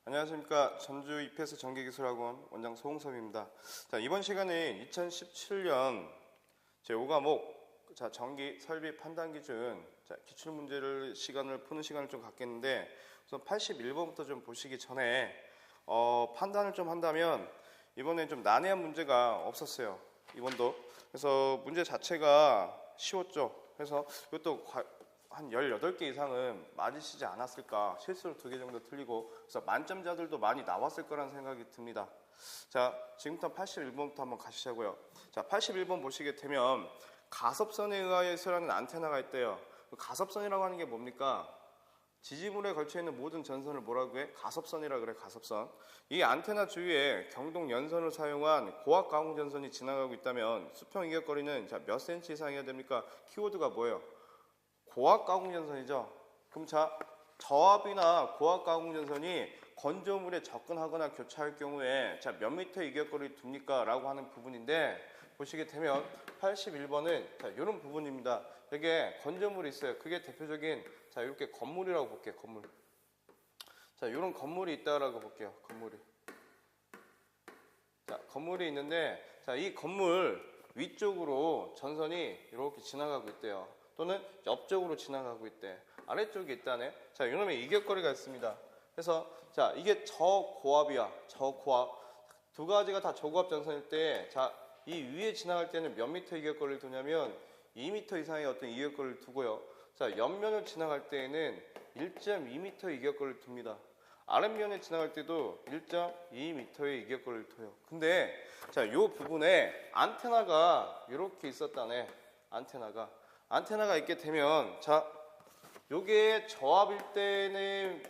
안녕하십니까. 전주 EPS 전기기술학원 원장 소홍섭입니다. 자, 이번 시간에 2017년 제5과목 전기 설비 판단 기준 기출문제를 시간을 푸는 시간을 좀 갖겠는데, 우선 81번부터 좀 보시기 전에 판단을 좀 한다면 이번에 좀 난해한 문제가 없었어요. 이번도. 그래서 문제 자체가 쉬웠죠. 그래서 이것도 한 18개 이상은 맞으시지 않았을까. 실수로 2개 정도 틀리고, 그래서 만점자들도 많이 나왔을 거라는 생각이 듭니다. 자, 지금부터 81번부터 한번 가시자고요. 자, 81번 보시게 되면 가섭선에 의하여서라는 안테나가 있대요. 가섭선이라고 하는 게 뭡니까? 지지물에 걸쳐있는 모든 전선을 뭐라고 해? 가섭선이라 그래, 가섭선. 이 안테나 주위에 경동 연선을 사용한 고압 가공 전선이 지나가고 있다면 수평 이격거리는 몇 센치 이상이어야 됩니까? 키워드가 뭐예요? 고압 가공 전선이죠. 그럼 저압이나 고압 가공 전선이 건조물에 접근하거나 교차할 경우에 몇 미터 이격거리를 둡니까? 라고 하는 부분인데, 보시게 되면 81번은 이런 부분입니다. 여기에 건조물이 있어요. 그게 대표적인 이렇게 건물이라고 볼게요. 건물. 이런 건물이 있다라고 볼게요. 건물이 있는데, 이 건물 위쪽으로 전선이 이렇게 지나가고 있대요. 또는 옆쪽으로 지나가고 있대. 아래쪽에 있다네. 이놈의 이격거리가 있습니다. 그래서 이게 저고압이야. 저고압. 두 가지가 다 저고압 전선일 때, 이 위에 지나갈 때는 몇 미터 이격거리를 두냐면 2미터 이상의 어떤 이격거리를 두고요. 옆면을 지나갈 때에는 1.2미터 이격거리를 둡니다. 아랫면에 지나갈 때도 1.2m의 이격거리를 둬요. 근데 이 부분에 안테나가 이렇게 있었다네. 안테나가 있게 되면 요게 저압일 때는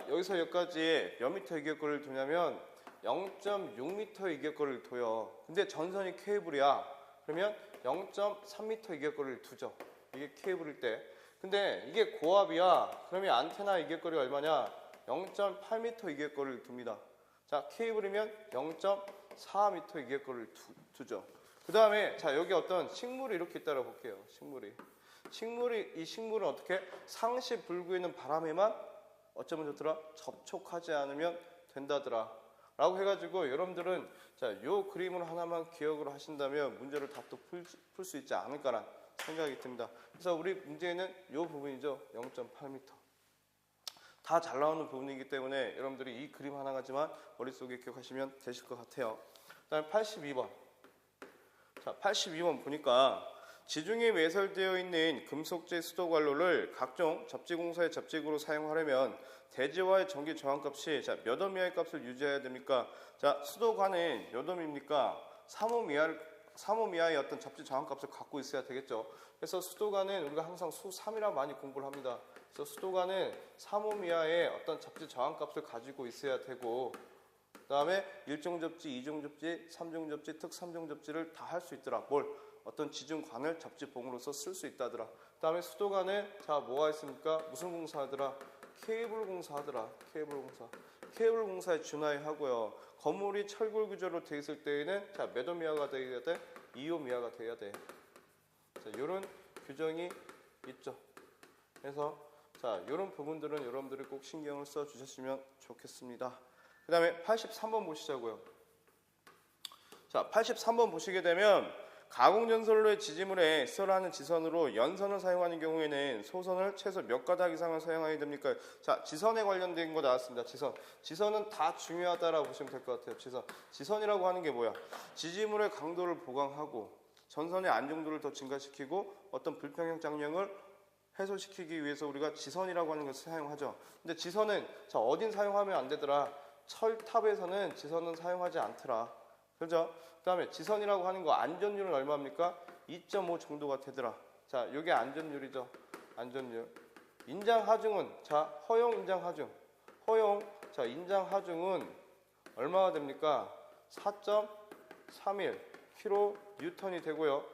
여기서 여기까지 몇 미터 이격거리를 두냐면 0.6m 이격거리를 둬요. 근데 전선이 케이블이야. 그러면 0.3m 이격거리를 두죠. 이게 케이블일 때. 근데 이게 고압이야. 그러면 안테나 이격거리가 얼마냐? 0.8m 이격거리를 둡니다. 케이블이면 0.4m 이격거리를 두죠. 그 다음에 여기 어떤 식물이 이렇게 있다고 볼게요. 이 식물은 어떻게? 상시 불고 있는 바람에만 어쩌면 좋더라? 접촉하지 않으면 된다더라. 라고 해가지고 여러분들은 요 그림을 하나만 기억을 하신다면 문제를 다 또 풀 수 있지 않을까라는 생각이 듭니다. 그래서 우리 문제는 요 부분이죠. 0.8m. 다 잘 나오는 부분이기 때문에 여러분들이 이 그림 하나 가지만 머릿속에 기억하시면 되실 것 같아요. 그 다음에 82번. 82번 보니까 지중해 외설되어 있는 금속재 수도관로를 각종 접지공사의 접지구로 사용하려면 대지와의 전기 저항값이 몇 옴 이하의 값을 유지해야 됩니까? 수도관은 몇 옴입니까? 3옴 이하의 어떤 접지 저항값을 갖고 있어야 되겠죠. 그래서 수도관은 우리가 항상 수3이라 많이 공부를 합니다. 그래서 수도관은 3옴 이하의 어떤 접지 저항값을 가지고 있어야 되고, 그 다음에 1종 접지, 2종 접지, 3종 접지, 특 3종 접지를 다 할 수 있더라. 어떤 지중관을 접지봉으로서 쓸 수 있다더라. 그 다음에 수도관에 뭐가 있습니까? 무슨 공사하더라? 케이블 공사하더라. 케이블 공사에 준하에 하고요. 건물이 철골 구조로 되어 있을 때에는 몇 옴 이하가 되어야 돼? 2옴 이하가 되어야 돼. 이런 규정이 있죠. 그래서 이런 부분들은 여러분들이 꼭 신경을 써 주셨으면 좋겠습니다. 그 다음에 83번 보시자고요. 83번 보시게 되면 가공전선로의 지지물에 썰하는 지선으로 연선을 사용하는 경우에는 소선을 최소 몇 가닥 이상을 사용해야 됩니까? 지선에 관련된 거 나왔습니다. 지선은 다 중요하다라고 보시면 될 것 같아요. 지선이라고 하는 게 뭐야? 지지물의 강도를 보강하고 전선의 안정도를 더 증가시키고 어떤 불평형 장력을 해소시키기 위해서 우리가 지선이라고 하는 것을 사용하죠. 근데 지선은 어딘 사용하면 안 되더라? 철탑에서는 지선은 사용하지 않더라. 그죠? 그 다음에 지선이라고 하는 거 안전율은 얼마입니까? 2.5 정도가 되더라. 요게 안전율이죠. 안전율. 인장하중은, 허용 인장하중. 인장하중은 얼마가 됩니까? 4.31 kN 되고요.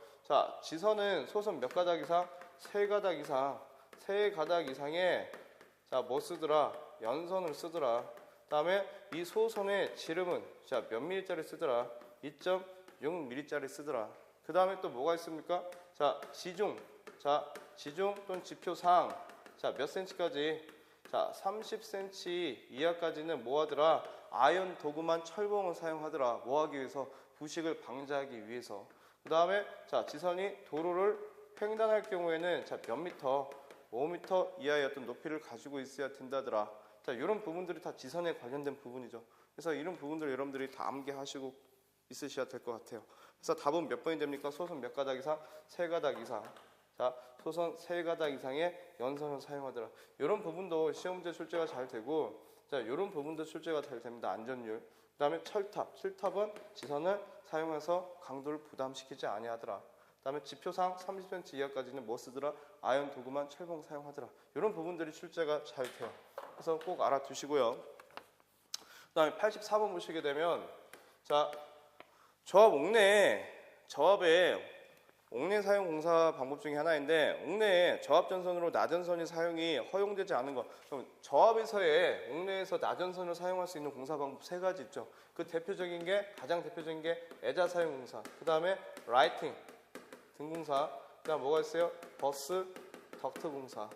지선은 소선 몇 가닥 이상? 3가닥 이상. 3가닥 이상에, 뭐 쓰더라? 연선을 쓰더라. 그 다음에 이 소선의 지름은 몇 mm짜리 쓰더라? 2.6mm짜리 쓰더라. 그 다음에 또 뭐가 있습니까? 지중 또는 지표상 몇 cm까지? 자, 30cm 이하까지는 뭐 하더라? 아연 도구만 철봉을 사용하더라. 뭐 하기 위해서? 부식을 방지하기 위해서. 그 다음에 자, 지선이 도로를 횡단할 경우에는 자, 몇 미터? 5m 이하의 어떤 높이를 가지고 있어야 된다더라. 자, 이런 부분들이 다 지선에 관련된 부분이죠. 그래서 이런 부분들 여러분들이 다 암기하시고 있으셔야 될 것 같아요. 그래서 답은 몇 번이 됩니까? 소선 몇 가닥 이상? 3가닥 이상. 자, 소선 3가닥 이상의 연선을 사용하더라. 이런 부분도 시험 문제 출제가 잘 되고, 자, 이런 부분도 출제가 잘 됩니다. 안전율. 그 다음에 철탑. 철탑은 지선을 사용해서 강도를 부담시키지 아니하더라. 그 다음에 지표상 30cm 이하까지는 뭐 쓰더라? 아연 도구만 철봉 사용하더라. 이런 부분들이 출제가 잘 돼요. 그래서 꼭 알아두시고요. 그 다음에 84번 보시게 되면, 자, 조합 옥내, 조합의 옥내 사용 공사 방법 중에 하나인데, 옥내에 저압전선으로 나전선이 사용이 허용되지 않은 것. 그럼 저압에서의 옥내에서 나전선을 사용할 수 있는 공사 방법 3가지 있죠. 그 대표적인 게, 가장 대표적인 게 애자 사용 공사. 그 다음에 라이팅 등공사. 그 다음 뭐가 있어요? 버스 덕트 공사.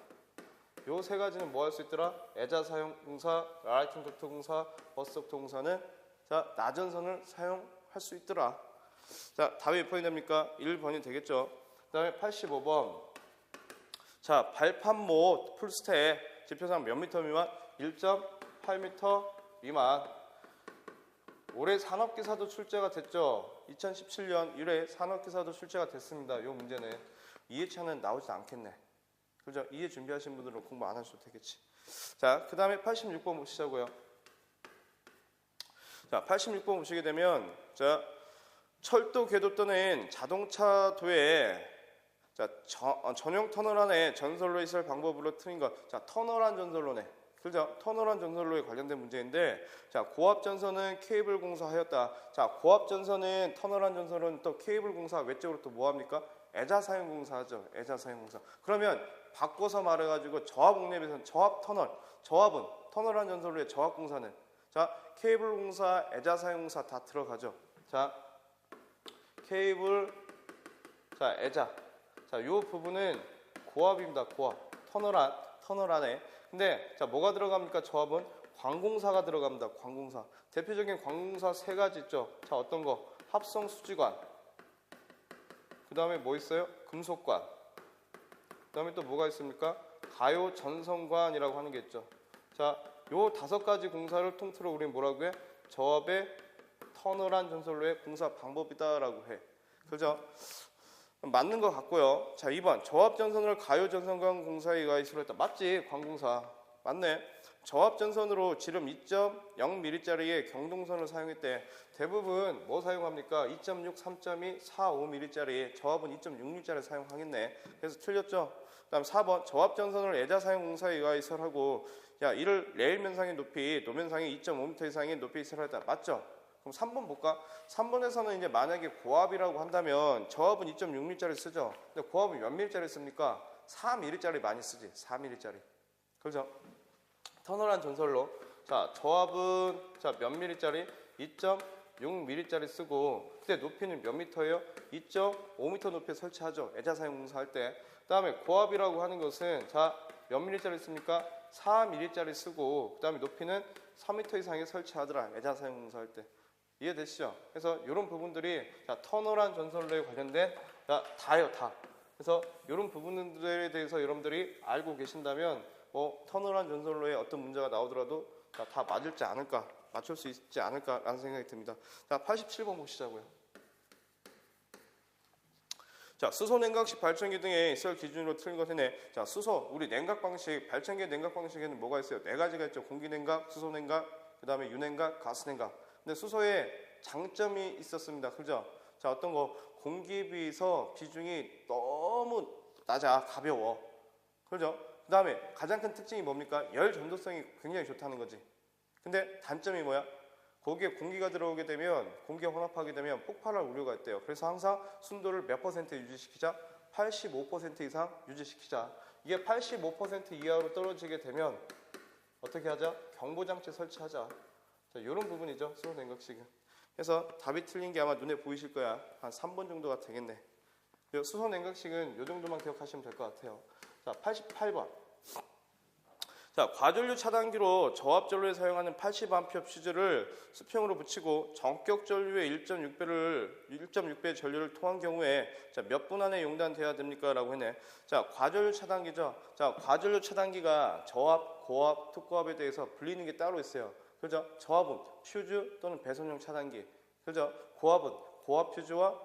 요 3가지는 뭐 할 수 있더라? 애자 사용 공사, 라이팅 덕트 공사, 버스 덕트 공사는 자, 나전선을 사용할 수 있더라. 자, 답이 몇 번이 됩니까? 1번이 되겠죠. 그 다음에 85번. 자, 발판모 풀스택 지표상 몇 미터 미만? 1.8m 미만. 올해 산업기사도 출제가 됐죠. 2017년 1회 산업기사도 출제가 됐습니다. 이 문제는 이해차는 나오지 않겠네. 그죠? 이해 준비하신 분들은 공부 안 하셔도 되겠지. 자, 그 다음에 86번 보시자고요. 자, 86번 보시게 되면, 자, 철도 궤도 또는 자동차 도에 자, 전용 터널 안에 전선로 있을 방법으로 트인 것. 자, 터널안 전선로네. 그죠? 터널안 전선로에 관련된 문제인데, 자, 고압 전선은 케이블 공사하였다. 자, 고압 전선은 터널안 전선은 또 케이블 공사 외적으로 또 뭐 합니까? 애자 사용 공사하죠. 애자 사용 공사. 그러면 바꿔서 말해가지고 저압 옥내에서는 저압 터널, 저압은 터널안 전선로의 저압 공사는 자, 케이블 공사, 애자 사용 공사 다 들어가죠. 자, 케이블, 자, 애자. 자, 요 부분은 고압입니다. 고압. 터널 안에. 근데, 자, 뭐가 들어갑니까? 저압은 관공사가 들어갑니다. 관공사. 대표적인 관공사 3가지 있죠. 자, 어떤 거? 합성 수지관. 그 다음에 뭐 있어요? 금속관. 그 다음에 또 뭐가 있습니까? 가요 전선관이라고 하는 게 있죠. 자, 요 5가지 공사를 통틀어 우리는 뭐라고 해? 저압의 터널안 전선로의 공사 방법이다라고 해. 그죠? 맞는 것 같고요. 자, 2번. 저압전선을 가요전선관 공사에 의하여 수로했다. 맞지? 관공사. 맞네. 저압전선으로 지름 2.0mm짜리의 경동선을 사용했대. 대부분 뭐 사용합니까? 2.6, 3.2, 4, 5mm짜리. 저압은 2.6mm짜리 사용하겠네. 그래서 틀렸죠? 그 다음 4번. 저압전선을 애자 사용 공사에 의하여 설하고, 야, 이를 레일 면상의 높이, 노면상의 2.5m 이상의 높이 설했다. 맞죠? 그럼 3번 볼까? 3번에서는 이제 만약에 고압이라고 한다면 저압은 2.6mm짜리 쓰죠. 근데 고압은 몇 mm짜리 씁니까? 4mm짜리 많이 쓰지. 4mm짜리. 그렇죠? 터널안 전선로. 자, 저압은 자, 몇 mm짜리? 2.6mm짜리 쓰고 그때 높이는 몇 미터예요? 2.5m 높이에 설치하죠. 애자 사용 공사할 때. 그다음에 고압이라고 하는 것은 자, 몇 mm짜리 씁니까? 4mm짜리 쓰고 그다음에 높이는 3m 이상에 설치하더라. 애자 사용 공사할 때. 이해되시죠? 그래서 이런 부분들이 자, 터널안 전선로에 관련된 자, 다예요, 다. 그래서 이런 부분들에 대해서 여러분들이 알고 계신다면 뭐 터널안 전선로에 어떤 문제가 나오더라도 자, 다 맞을지 않을까, 맞출 수 있지 않을까라는 생각이 듭니다. 자, 87번 보시자고요. 자, 수소 냉각식 발전기 등에 있을 기준으로 틀린 것이네. 자, 수소, 우리 냉각 방식, 발전기 냉각 방식에는 뭐가 있어요? 4가지가 있죠. 공기 냉각, 수소 냉각, 그 다음에 유냉각, 가스 냉각. 근데 수소에 장점이 있었습니다. 그죠? 자, 어떤 거? 공기에 비해서 비중이 너무 낮아, 가벼워. 그죠? 그 다음에 가장 큰 특징이 뭡니까? 열 전도성이 굉장히 좋다는 거지. 근데 단점이 뭐야? 거기에 공기가 들어오게 되면, 공기가 혼합하게 되면 폭발할 우려가 있대요. 그래서 항상 순도를 몇 % 유지시키자? 85% 이상 유지시키자. 이게 85% 이하로 떨어지게 되면 어떻게 하자? 경보장치 설치하자. 자, 이런 부분이죠. 수소 냉각식은. 그래서 답이 틀린 게 아마 눈에 보이실 거야. 한 3번 정도가 되겠네. 수소 냉각식은 이 정도만 기억하시면 될 것 같아요. 자, 88번. 자, 과전류 차단기로 저압전류에 사용하는 80A 퓨즈를 수평으로 붙이고 전격 전류의 1.6배 전류를 통한 경우에 자, 몇 분 안에 용단돼야 됩니까? 라고 했네. 자, 과전류 차단기죠. 자, 과전류 차단기가 저압, 고압, 특고압에 대해서 불리는 게 따로 있어요. 그죠? 저압은 퓨즈 또는 배선용 차단기. 그죠? 고압은 고압 퓨즈와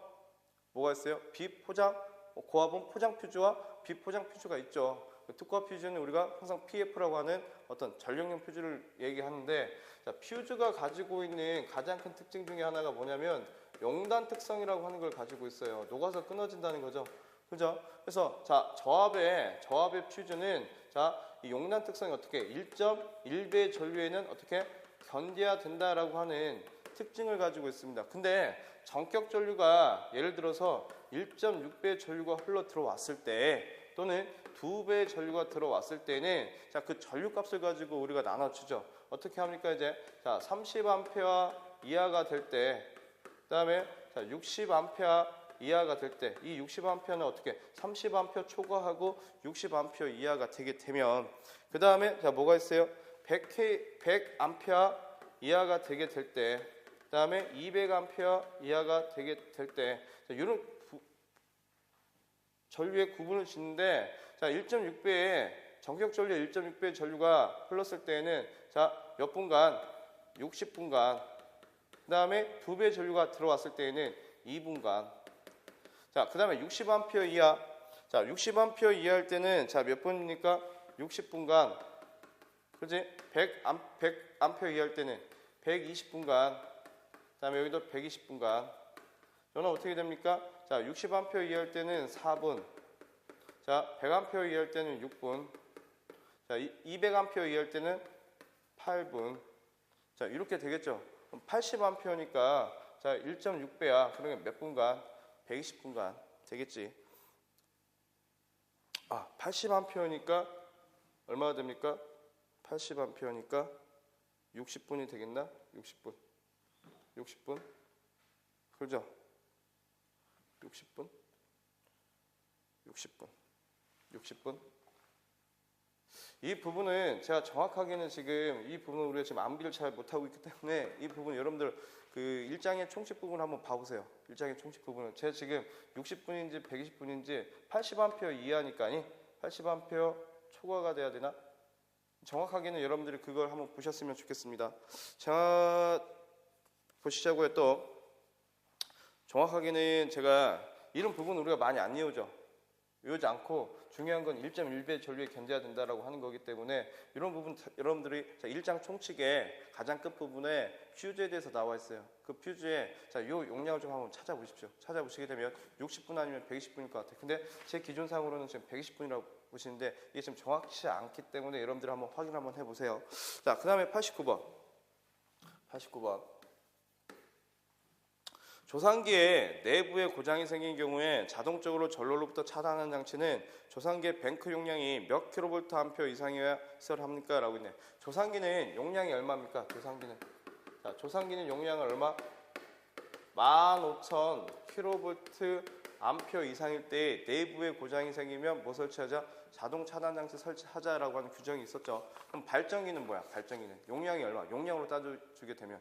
뭐가 있어요? 비포장, 고압은 포장 퓨즈와 비포장 퓨즈가 있죠. 특고압 퓨즈는 우리가 항상 PF라고 하는 어떤 전력용 퓨즈를 얘기하는데, 자, 퓨즈가 가지고 있는 가장 큰 특징 중에 하나가 뭐냐면 용단 특성이라고 하는 걸 가지고 있어요. 녹아서 끊어진다는 거죠. 그죠? 그래서 자, 저압의 퓨즈는 자, 이 용단 특성이 어떻게 1.1배 전류에는 어떻게 견뎌야 된다라고 하는 특징을 가지고 있습니다. 근데 전격 전류가 예를 들어서 1.6배 전류가 흘러 들어왔을 때 또는 2배 전류가 들어왔을 때는 자, 그 전류 값을 가지고 우리가 나눠주죠. 어떻게 합니까? 이제 자, 30A 이하가 될 때, 그다음에 자, 60A 이하가 될 때, 이 60A는 어떻게 30A 초과하고 60A 이하가 되게 되면, 그다음에 자, 뭐가 있어요? 100A 이하가 되게 될 때, 그다음에 200A 이하가 되게 될 때, 자, 이런 전류의 구분을 짓는데, 자, 1.6배의 전격 전류 1.6배의 전류가 흘렀을 때에는 자, 몇 분간? 60분간. 그다음에 2배 전류가 들어왔을 때에는 2분간. 자, 그다음에 60A 이하. 자, 60A 이하일 때는 자, 몇 분입니까? 60분간. 그렇지? 100A 이하일 때는 120분간. 그다음에 여기도 120분간. 이거는 어떻게 됩니까? 자, 60A 이하일 때는 4분. 자, 100A 이하일 때는 6분. 자, 200A 이하일 때는 8분. 자, 이렇게 되겠죠. 그럼 80A니까 자, 1.6배야. 그러면 몇 분간? 120분간 되겠지. 아, 80A니까 얼마가 됩니까? 80A니까 60분이 되겠나? 60분. 60분? 그죠? 60분? 60분? 이 부분은 제가 정확하게는 지금 이 부분은 우리가 지금 암기를 잘 못하고 있기 때문에 이 부분 여러분들 그 일장의 총칙 부분을 한번 봐보세요. 일장의 총칙 부분은 제가 지금 60분인지 120분인지 80A 이하니까 80A 초과가 돼야 되나? 정확하게는 여러분들이 그걸 한번 보셨으면 좋겠습니다. 자, 보시자고요. 또 정확하게는 제가 이런 부분 우리가 많이 안 외우지 않고 중요한 건 1.1배 전류에 견뎌야 된다라고 하는 거기 때문에 이런 부분 여러분들이 자, 1장 총칙의 가장 끝부분에 퓨즈에 대해서 나와 있어요. 그 퓨즈에 자, 요 용량을 좀 한번 찾아보십시오. 찾아보시게 되면 60분 아니면 120분일 것 같아요. 근데 제 기준상으로는 지금 120분이라고 보시는데 이게 지금 정확치 않기 때문에 여러분들이 한번 확인 한번 해보세요. 자, 그 다음에 89번. 조상기에 내부에 고장이 생긴 경우에 자동적으로 전로로부터 차단하는 장치는 조상기의 뱅크 용량이 몇 킬로볼트 암페어 이상이어야 합니까? 라고 있네. 조상기는 용량이 얼마입니까? 조상기는 용량을 얼마? 15,000 킬로볼트 암페어 이상일 때 내부에 고장이 생기면 뭐 설치하자? 자동 차단 장치 설치하자라고 하는 규정이 있었죠. 그럼 발전기는 뭐야? 발전기는 용량이 얼마? 용량으로 따져주게 되면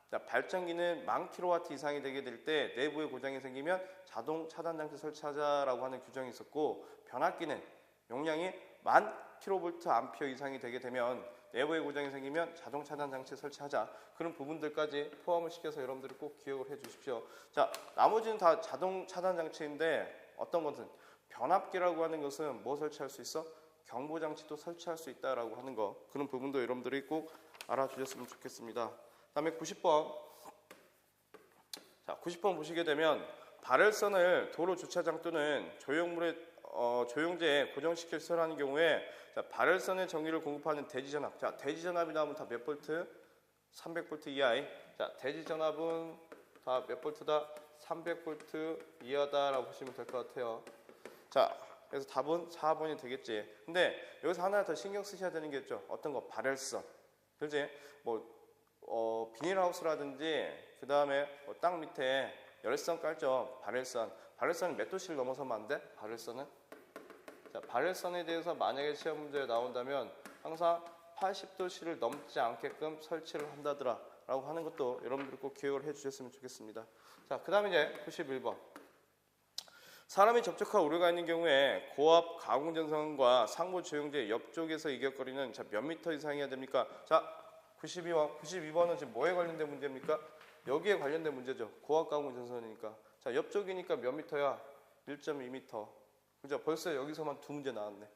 자, 발전기는 1000kW 이상이 되게 될 때 내부에 고장이 생기면 자동 차단 장치 설치하자라고 하는 규정이 있었고, 변압기는 용량이 10,000kVA 이상이 되게 되면 내부에 고장이 생기면 자동 차단 장치 설치하자. 그런 부분들까지 포함을 시켜서 여러분들이 꼭 기억을 해 주십시오. 자, 나머지는 다 자동 차단 장치인데 어떤 것은 변압기라고 하는 것은 뭐 설치할 수 있어? 경보 장치도 설치할 수 있다라고 하는 거. 그런 부분도 여러분들이 꼭 알아주셨으면 좋겠습니다. 다음에 90번. 자, 90번 보시게 되면 발열선을 도로 주차장 또는 조용제에 고정시켜 설하는 경우에 자, 발열선의 전기를 공급하는 대지전압. 자, 대지전압이 나오면 다 몇 볼트? 300V 이하의. 자, 대지전압은 다 몇 볼트다? 300V 이하다라고 보시면 될 것 같아요. 자, 그래서 답은 4번이 되겠지. 근데 여기서 하나 더 신경 쓰셔야 되는 게 있죠. 어떤 거? 발열선. 그렇지? 비닐하우스라든지 그 다음에 땅 밑에 열선 깔죠. 발열선은 몇 도씨를 넘어서면 안 돼? 발열선은? 자, 발열선에 대해서 만약에 시험 문제에 나온다면 항상 80도씨를 넘지 않게끔 설치를 한다더라 라고 하는 것도 여러분들 꼭 기억을 해주셨으면 좋겠습니다. 자, 그 다음에 이제 91번. 사람이 접촉할 우려가 있는 경우에 고압 가공전선과 상부 조영제 옆쪽에서 이격거리는 몇 미터 이상이어야 됩니까? 자, 92번은 지금 뭐에 관련된 문제입니까? 여기에 관련된 문제죠. 고압 가공전선이니까. 자, 옆쪽이니까 몇 미터야? 1.2미터. 그죠? 벌써 여기서만 두 문제 나왔네.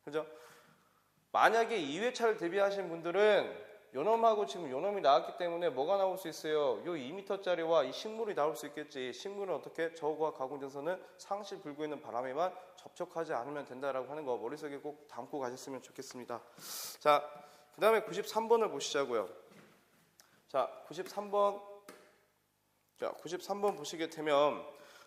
그죠? 만약에 2회차를 대비하신 분들은 요놈하고 지금 요놈이 나왔기 때문에 뭐가 나올 수 있어요? 요 2m짜리와 이 식물이 나올 수 있겠지. 식물은 어떻게? 저고압 가공전선은 상시 불고 있는 바람에만 접촉하지 않으면 된다라고 하는 거 머릿속에 꼭 담고 가셨으면 좋겠습니다. 자, 그 다음에 93번을 보시자고요. 자, 93번 보시게 되면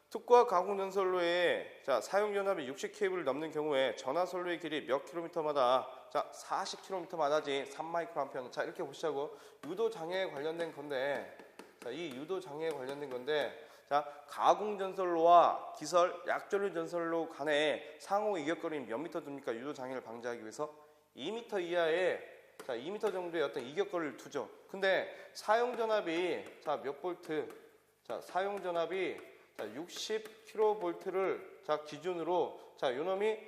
특고압 가공전선로에 사용 연압이 60kV를 넘는 경우에 전화 선로의 길이 몇 킬로미터마다 40km마다지 3마이크로암페어는 이렇게 보시자고. 유도 장애에 관련된 건데 이 유도 장애에 관련된 건데 가공전선로와 기설 약전류 전선로 간에 상호 이격거리는 몇 미터 둡니까? 유도 장애를 방지하기 위해서 2m 이하의 2m 정도의 어떤 이격거리를 두죠. 근데 사용 전압이 몇 볼트? 사용 전압이 60kV를 기준으로 요놈이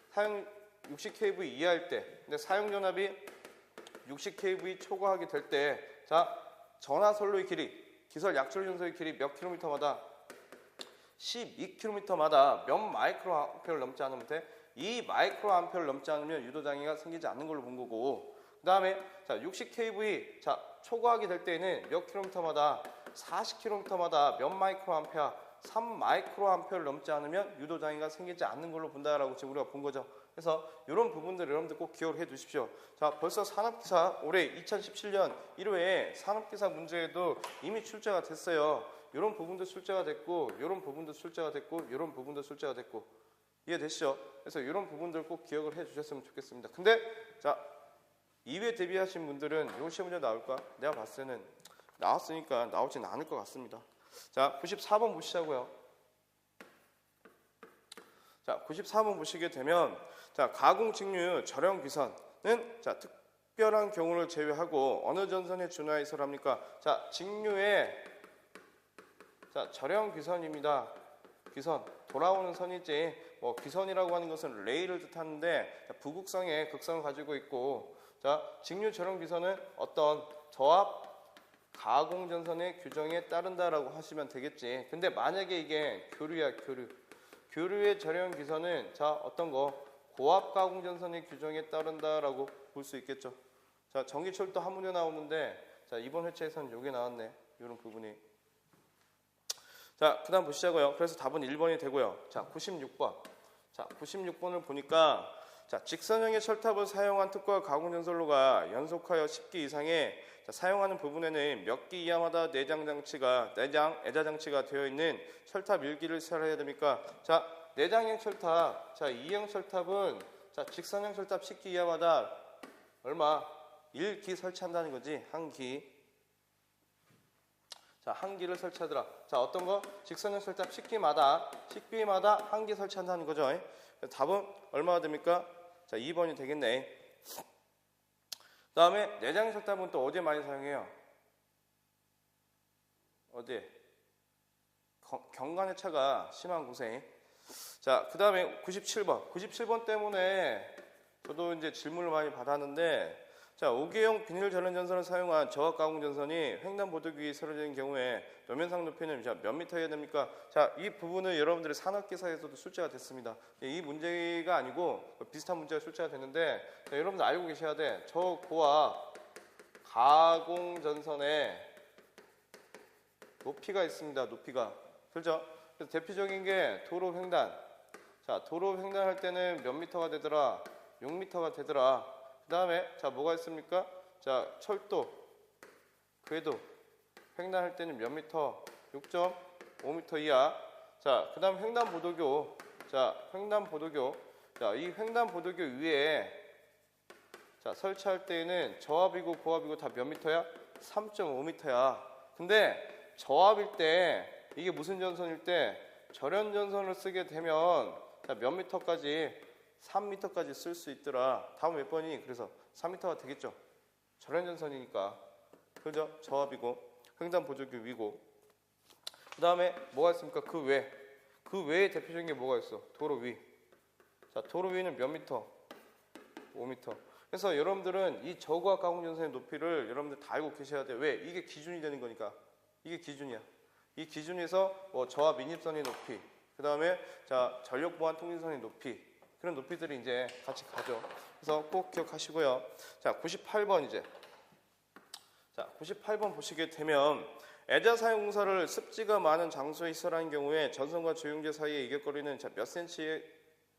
사용 60kV 이하일 때, 근데 사용 전압이 60kV 초과하게 될 때, 전화 선로의 길이, 기설 약전류 전선의 길이 몇 킬로미터마다 12km마다 몇 마이크로 암페어를 넘지 않으면 돼? 2 마이크로 암페어를 넘지 않으면 유도 장애가 생기지 않는 걸로 본 거고, 그 다음에 60kV 초과하게 될 때는 몇 킬로미터마다 40km마다 몇 마이크로 암페어, 3 마이크로 암페어를 넘지 않으면 유도 장애가 생기지 않는 걸로 본다라고 지금 우리가 본 거죠. 그래서 이런 부분들 여러분들 꼭 기억을 해 두십시오. 자, 벌써 산업기사 올해 2017년 1회에 산업기사 문제에도 이미 출제가 됐어요. 이런 부분도 출제가 됐고, 이런 부분도 출제가 됐고, 이런 부분도 출제가 됐고. 이해되시죠? 그래서 이런 부분들 꼭 기억을 해 주셨으면 좋겠습니다. 근데 2회 대비하신 분들은 이 시험 문제 나올까? 내가 봤을 때는 나왔으니까 나오진 않을 것 같습니다. 자, 94번 보시자고요. 자, 94번 보시게 되면 가공 직류 절연 기선은 특별한 경우를 제외하고 어느 전선에 준하해서 합니까? 직류의 절연 기선입니다. 기선, 돌아오는 선이지 기선이라고 하는 것은 레일을 뜻하는데 부극성의 극성을 가지고 있고, 직류 절연 기선은 어떤 저압 가공 전선의 규정에 따른다라고 하시면 되겠지. 근데 만약에 이게 교류야, 교류의 절연 기선은 어떤 거? 고압 가공 전선의 규정에 따른다라고 볼 수 있겠죠. 전기철도 한 문제 나오는데 이번 회차에서는 이게 나왔네. 이런 부분이. 그 다음 보시자고요. 그래서 답은 1번이 되고요. 96번. 96번을 보니까 직선형의 철탑을 사용한 특고압 가공 전선로가 연속하여 10기 이상의 사용하는 부분에는 몇 기 이하마다 내장 애자 장치가 되어 있는 철탑 1기를 설해야 됩니까? 내장형 철탑, 2형 철탑은 직선형 철탑 10기 이하마다 얼마? 1기 설치한다는 거지. 한 기. 한 기를 설치하더라. 다음 거? 직선형 철탑 10기마다 한 기 설치한다는 거죠. 답은 얼마가 됩니까? 2번이 되겠네. 그 다음에 내장 철탑은 또 어디에 많이 사용해요? 어디에? 경관의 차가 심한 곳에. 그 다음에 97번 때문에 저도 이제 질문을 많이 받았는데, 5개형 비닐 절연 전선을 사용한 저압 가공 전선이 횡단보도기에 설치된 경우에 노면상 높이는 몇 미터여야 됩니까? 이 부분은 여러분들의 산업기사에서도 출제가 됐습니다. 이 문제가 아니고 비슷한 문제가 출제가 됐는데, 여러분들 알고 계셔야 돼. 저 고압 가공 전선에 높이가 있습니다. 높이가. 그렇죠? 그래서 대표적인 게 도로 횡단. 도로 횡단할 때는 몇 미터가 되더라? 6미터가 되더라. 그 다음에 뭐가 있습니까? 철도, 궤도 횡단할 때는 몇 미터? 6.5미터 이하. 그 다음 횡단보도교. 횡단보도교. 이 횡단보도교 위에 설치할 때에는 저압이고 고압이고 다 몇 미터야? 3.5미터야. 근데 저압일 때 이게 무슨 전선일 때 절연 전선을 쓰게 되면 몇 미터까지? 3미터까지 쓸 수 있더라. 다음 몇 번이? 그래서 3m가 되겠죠. 절연전선이니까. 그죠? 저압이고 횡단 보조기 위고. 그 다음에 뭐가 있습니까? 그 외에 대표적인 게 뭐가 있어? 도로 위. 자, 도로 위는 몇 미터? 5m. 그래서 여러분들은 이 저고압 가공전선의 높이를 여러분들 다 알고 계셔야 돼요. 왜? 이게 기준이 되는 거니까. 이게 기준이야. 이 기준에서 뭐 저압 인입선의 높이, 그 다음에 자 전력 보안 통신선의 높이, 그런 높이들이 이제 같이 가죠. 그래서 꼭 기억하시고요. 자, 98번 이제. 자, 98번 보시게 되면 애자 사용 공사를 습지가 많은 장소에 시설하는 경우에 전선과 조용제 사이의 이격거리는 자, 몇 cm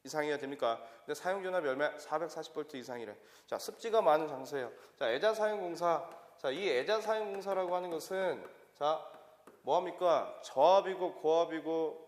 이상이어야 됩니까? 근데 사용 전압이 얼마? 440V 이상이래. 자, 습지가 많은 장소예요. 자, 애자 사용 공사. 자, 이 애자 사용 공사라고 하는 것은 자, 뭐 합니까? 저압이고 고압이고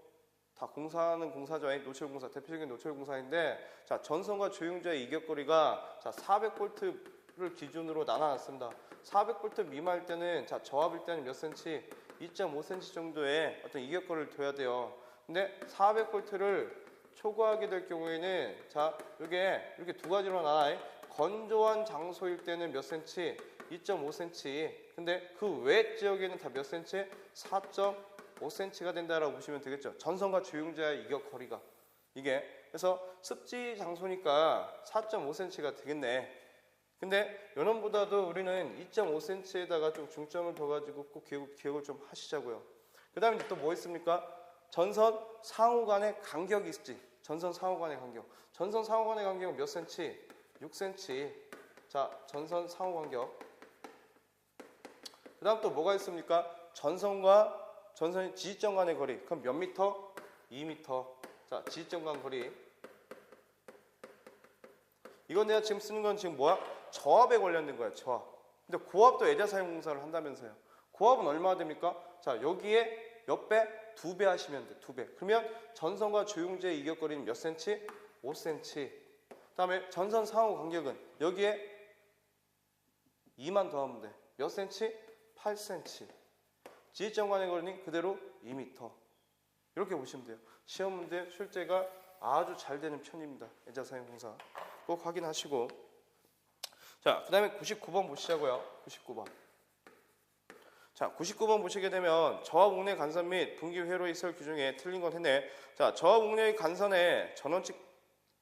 다 공사하는 공사죠. 노출 공사, 대표적인 노출 공사인데, 자, 전선과 조용자의 이격거리가 자, 400V를 기준으로 나눠놨습니다. 400V 미만일 때는 자, 저압일 때는 몇 cm? 2.5cm 정도의 어떤 이격거리를 둬야 돼요. 근데 400V를 초과하게 될 경우에는 자, 이게 두 가지로 나눠요. 건조한 장소일 때는 몇 cm? 2.5cm. 근데 그 외 지역에는 다 몇 cm? 4.5cm가 된다라고 보시면 되겠죠. 전선과 조용자의 이격거리가. 이게 그래서 습지 장소니까 4.5cm가 되겠네. 근데 요놈보다도 우리는 2.5cm에다가 좀 중점을 둬가지고 꼭 기억을 좀 하시자고요. 그 다음에 또 뭐 있습니까? 전선 상호 간의 간격이 있지. 전선 상호 간의 간격. 전선 상호 간의 간격은 몇 cm? 6cm. 자, 전선 상호 간격. 그 다음 또 뭐가 있습니까? 전선과 전선의 지지점 간의 거리. 그럼 몇 미터? 2m. 자, 지지점 간 거리. 이건 내가 지금 쓰는 건 지금 뭐야? 저압에 관련된 거야, 저압. 근데 고압도 애자 사용 공사를 한다면서요. 고압은 얼마나 됩니까? 자, 여기에 몇 배? 2배 하시면 돼, 2배. 그러면 전선과 조용제의 이격거리는 몇 cm? 5cm. 그 다음에 전선 상호 간격은 여기에 2만 더하면 돼. 몇 cm? 8cm. 지지점 간의 거리는 그대로 2m. 이렇게 보시면 돼요. 시험 문제 출제가 아주 잘 되는 편입니다. 애자 사용 공사. 꼭 확인하시고. 자, 그 다음에 99번 보시자고요. 99번. 자, 99번 보시게 되면 저압 옥내 간선 및 분기 회로 시설 규정에 틀린 건 했네. 자, 저압 옥내의 간선의 전원칙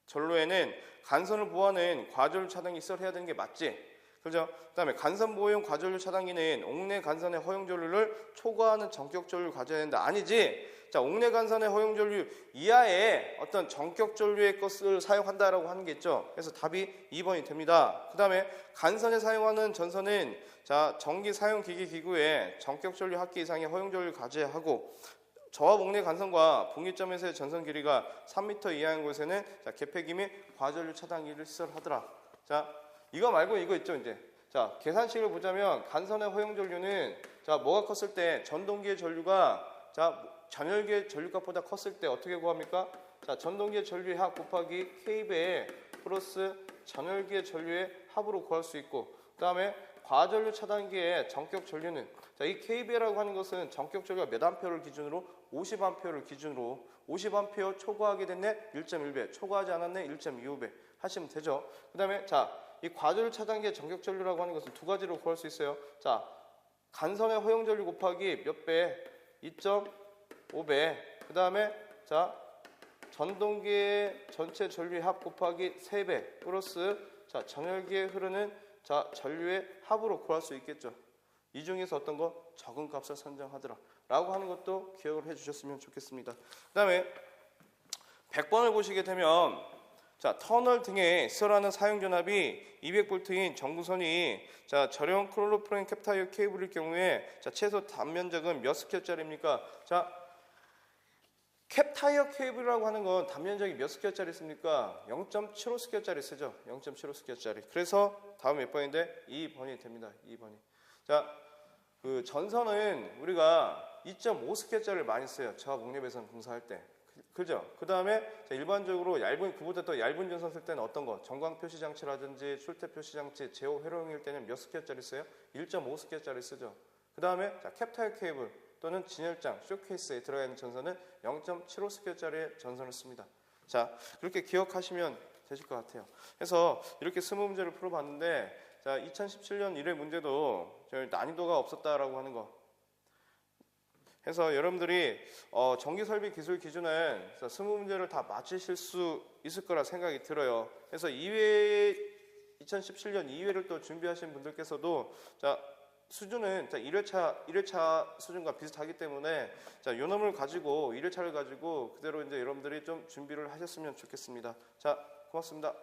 전로에는 간선을 보호하는 과전류 차단기 시설해야 되는 게 맞지? 그죠? 그 다음에 간선 보호용 과전류 차단기는 옥내 간선의 허용 전류를 초과하는 전격 전류를 가져야 된다. 아니지? 자, 옥내 간선의 허용 전류 이하의 어떤 전격 전류의 것을 사용한다라고 하는 게 있죠. 그래서 답이 2번이 됩니다. 그 다음에 간선에 사용하는 전선은 자, 전기 사용 기기 기구에 전격 전류 합계 이상의 허용 전류를 가져야 하고, 저압 옥내 간선과 분기점에서의 전선 길이가 3m 이하인 곳에는 자, 개폐기 및 과전류 차단기를 시설하더라. 자, 이거 말고 이거 있죠, 이제. 자, 계산식을 보자면 간선의 허용 전류는 자, 뭐가 컸을 때 전동기의 전류가 자, 잔열기의 전류값보다 컸을 때 어떻게 구합니까? 자, 전동기의 전류의 합 곱하기 K배 플러스 잔열기의 전류의 합으로 구할 수 있고, 그 다음에 과전류 차단기의 전격 전류는 자, 이 K배라고 하는 것은 전격 전류가 몇 암페어를 기준으로? 50암페어를 기준으로 50암페어 초과하게 됐네? 1.1배. 초과하지 않았네? 1.25배. 하시면 되죠. 그 다음에 자, 이 과전류 차단기의 전격 전류라고 하는 것은 두 가지로 구할 수 있어요. 자, 간선의 허용 전류 곱하기 몇 배? 2.5배. 그 다음에 자, 전동기의 전체 전류의 합 곱하기 3배 플러스 자, 전열기에 흐르는 자, 전류의 합으로 구할 수 있겠죠. 이 중에서 어떤 거? 적은 값을 선정하더라 라고 하는 것도 기억을 해주셨으면 좋겠습니다. 그 다음에 100번을 보시게 되면 자, 터널 등에 시설하는 사용 전압이 200V인 전구선이 자, 저렴 클로로프렌 캡타이어 케이블일 경우에 자, 최소 단면적은 몇 스퀘어짜리입니까? 자, 캡타이어 케이블이라고 하는 건 단면적이 몇 스퀘어짜리 씁니까? 0.75 스퀘어짜리 쓰죠. 0.75 스퀘어짜리. 그래서 다음 몇 번인데 2번이 됩니다. 2번이. 자, 그 전선은 우리가 2.5 스퀘어짜리를 많이 써요. 저압 옥내 배선 공사할 때. 그죠? 그 다음에 일반적으로 그보다 더 얇은 전선 쓸 때는 어떤 거? 전광 표시 장치라든지 출퇴 표시 장치, 제호 회로용일 때는 몇 스퀘어짜리 써요? 1.5 스퀘어짜리 쓰죠. 그 다음에 캡타이어 케이블 또는 진열장, 쇼케이스에 들어가 있는 전선은 0.75 스퀘어짜리의 전선을 씁니다. 자, 그렇게 기억하시면 되죠. 되실 것 같아요. 그래서 이렇게 20문제를 풀어봤는데, 자, 2017년 1회 문제도 저희 난이도가 없었다라고 하는 거. 그래서 여러분들이 전기설비 기술 기준은 20문제를 다 맞추실 수 있을 거라 생각이 들어요. 그래서 2017년 2회를 또 준비하신 분들께서도 자, 수준은 1회차 수준과 비슷하기 때문에 자, 요 놈을 가지고 1회차를 가지고 그대로 이제 여러분들이 좀 준비를 하셨으면 좋겠습니다. 자, 고맙습니다.